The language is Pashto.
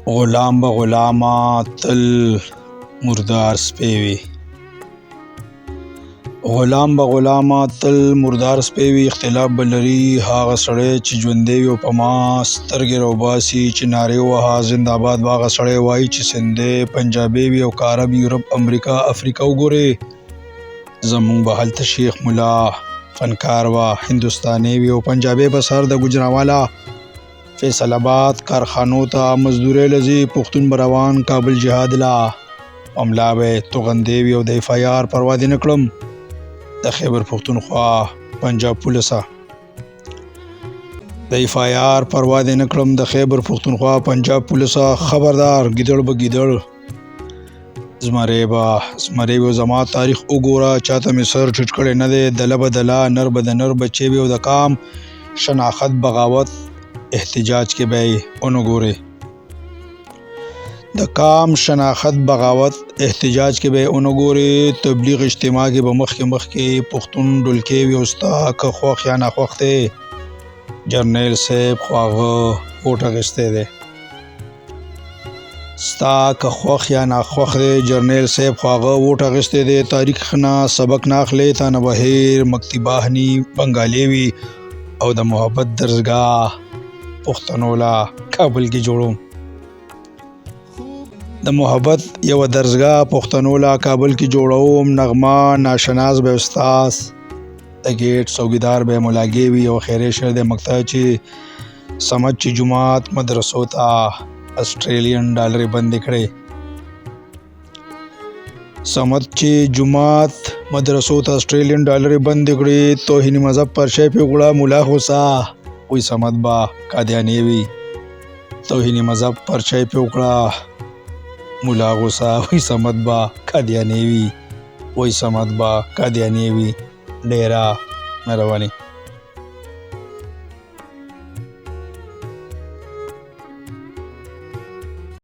غلام به غلامه تل مردار سپی وي. غلام به غلامه تل مردار سپی وي. اختلاف به لري هغه سړی چې ژوندی وي او په ما سترګې راوباسي چې نارې ووهه زنده باد به هغه سړی وایي چې سندی پنجابی وي او که عرب یورپ امریکا افریقا وګورې زمونږ به هلته شیخ ملا فنکار وه هندوستانی وي او پنجابی به سر د ګجرانوالا فیصل آباد کارخانو ته مزدورۍ لځي. پښتون به روان کابل جهاد لا املا به توغندې وي او د اف آی آر پروا دې نه کړم د خیبر پښتونخوا پنجاب پولیسه د اف آی آر پروا دې نه کړم د خیبر پښتونخوا پنجاب پولیسه خبردار ګیدړ به ګیدړ زمری به زما تاریخ وګوره چاته مې سر ټیټ کړی نه دی دله به دله نر به د نر بچی وي او د کام شناخت بغاوت احتجاج کې به یې ونه ګورې د کام شناخت بغاوت احتجاج کې به یې ونه ګورې تبلیغ اجتماع کې به مخکې پښتون ډلکې وي او ستا که خوښ یا ناخوښ دی جرنیل صاحب خواغه ووټ اخیستی دی ستا که خوښ یا ناخوښ دی جرنیل صاحب خواغه ووټ اخیستی دی تاریخ نه سبق نه اخلی تا نه بهیر مکتبه بهني بنګالي وي او د محبت درسګاه پښتنو لا کابل کې جوړوم د محبت یو درسګاه پښتنو لا کابل کې جوړوم نغمه ناشناس به استاس د ګیټ څوکیدار به ملاګي وي او خیرې شر د مقطع چې سمج چې جماعت مدرسو ته آسټریلیان ډالر بند کړي سمت چې جماعت مدرسو ته آسټریلیان ډالر بند کړي توهین مذهب پر شی په غړه مولا خوسا وی سمت با قادیانی وی توهین مذهب پرچای په وکړه مولا غوسا وی سمت با قادیانی وی وی سمت با قادیانی وی ډیرا مهرباني